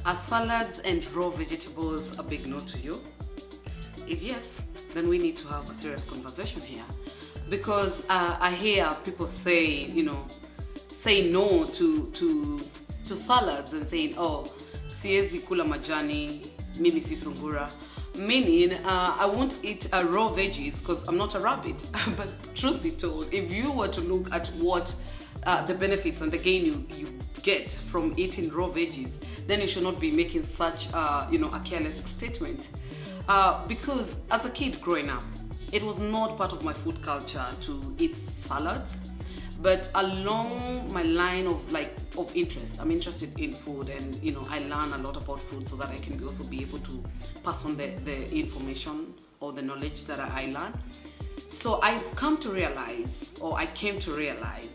Are salads and raw vegetables a big no to you? If yes, then we need to have a serious conversation here. Because I hear people say, say no to salads and saying, oh, siezi kula majani, mimi si sungura. Meaning, I won't eat raw veggies because I'm not a rabbit. But truth be told, if you were to look at what the benefits and the gain you get from eating raw veggies, then you should not be making such a careless statement. Because as a kid growing up, it was not part of my food culture to eat salads. But along my line of interest, I'm interested in food, and I learn a lot about food so that I can also be able to pass on the information or the knowledge that I learn. So I came to realize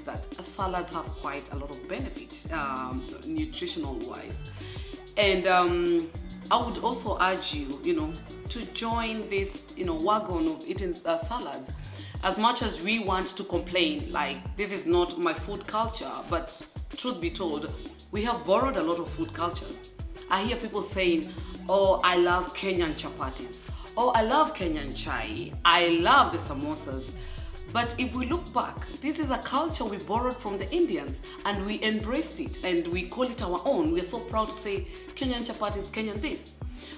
that salads have quite a lot of benefit, nutritional wise. And I would urge you, to join this, wagon of eating salads. As much as we want to complain, like this is not my food culture, but truth be told, we have borrowed a lot of food cultures. I hear people saying, oh, I love Kenyan chapatis. Oh, I love Kenyan chai. I love the samosas. But if we look back, this is a culture we borrowed from the Indians, and we embraced it and we call it our own. We're so proud to say Kenyan chapatis, Kenyan this.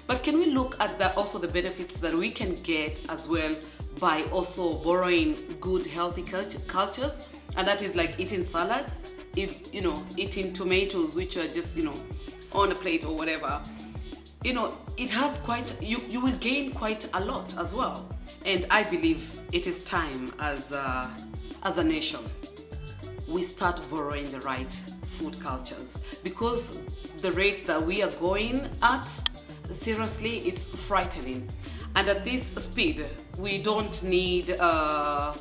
But can we look at also the benefits that we can get as well by also borrowing good healthy cultures? And that is like eating salads, eating tomatoes, which are just, on a plate or whatever. It has you will gain quite a lot as well. And I believe it is time as a nation we start borrowing the right food cultures, because the rate that we are going at, seriously, it's frightening. And at this speed, we don't need the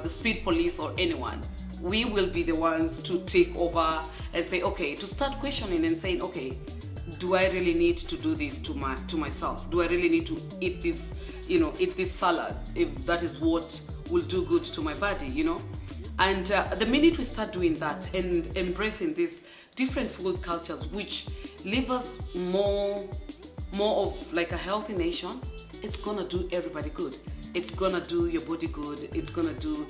speed police or anyone. We will be the ones to take over and say, okay, to start questioning and saying, okay, do I really need to do this to myself? Do I really need to eat this, eat these salads if that is what will do good to my body, And the minute we start doing that and embracing these different food cultures, which leave us more of like a healthy nation, it's gonna do everybody good. It's gonna do your body good. It's gonna do,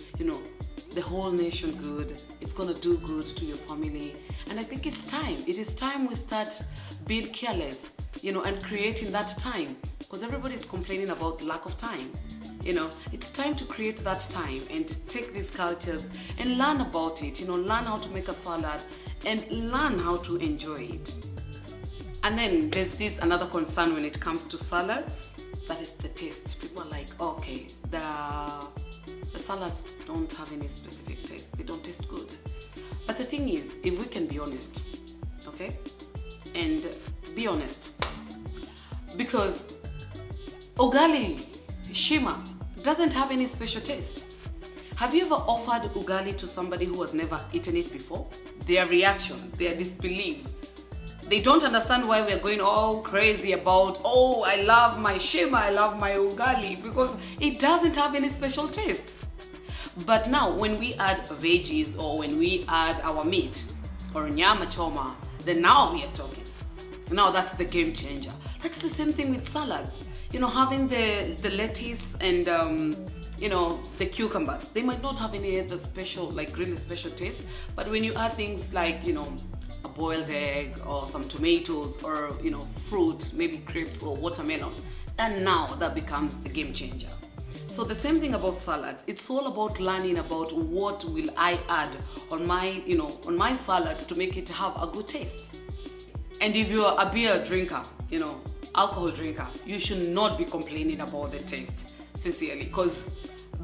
the whole nation good. It's gonna do good to your family. And I think it's time. It is time we start being careless, and creating that time, because everybody's complaining about lack of time. It's time to create that time and take these cultures and learn about it, learn how to make a salad and learn how to enjoy it. And then there's another concern when it comes to salads, that is the taste. People are like, okay, the salads don't have any specific taste. They don't taste good. But the thing is, if we can be honest, okay? And be honest. Because ugali, shima, doesn't have any special taste. Have you ever offered ugali to somebody who has never eaten it before? Their reaction, their disbelief, they don't understand why we're going all crazy about, oh, I love my shima, I love my ugali, because it doesn't have any special taste. But now, when we add veggies or when we add our meat or nyama choma, then now we are talking. Now that's the game changer. That's the same thing with salads. Having the lettuce and the cucumbers, they might not have any other special, like really special taste. But when you add things like, a boiled egg or some tomatoes or, fruit, maybe grapes or watermelon, and now that becomes the game changer. So the same thing about salads. It's all about learning about what will I add on my salads to make it have a good taste. And if you're a beer drinker, alcohol drinker, you should not be complaining about the taste, sincerely, because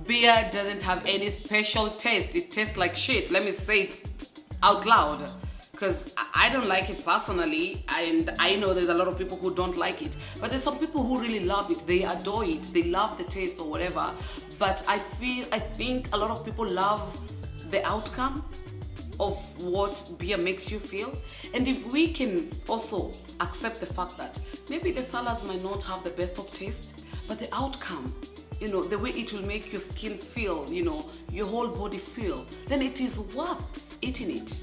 beer doesn't have any special taste. It tastes like shit. Let me say it out loud, because I don't like it personally, and I know there's a lot of people who don't like it, but there's some people who really love it. They adore it. They love the taste or whatever. But I think a lot of people love the outcome of what beer makes you feel. And if we can also accept the fact that maybe the salads might not have the best of taste, but the outcome, the way it will make your skin feel, your whole body feel, then it is worth eating it.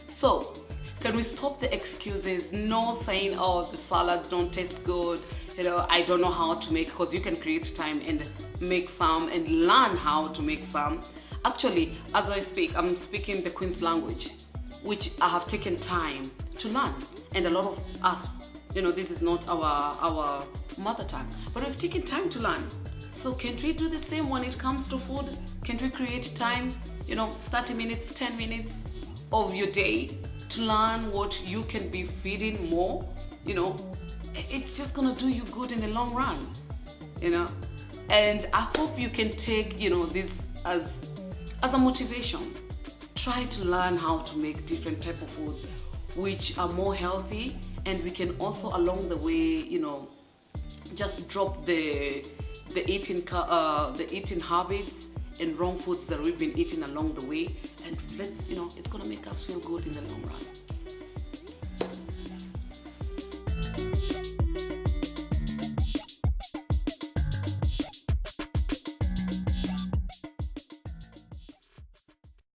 So Can we stop the excuses? No saying, oh, the salads don't taste good. You know, I don't know how to make, because you can create time and make some and learn how to make some. Actually, as I speak, I'm speaking the Queen's language, which I have taken time to learn. And a lot of us, you know, this is not our mother tongue, but we've taken time to learn. So can't we do the same when it comes to food? Can't we create time, you know, 30 minutes, 10 minutes of your day to learn what you can be feeding more? You know, it's just gonna do you good in the long run, you know. And I hope you can take, you know, this as a motivation. Try to learn how to make different type of foods which are more healthy, and we can also along the way, you know, just drop the eating habits and wrong foods that we've been eating along the way, and let's, you know, it's gonna make us feel good in the long run.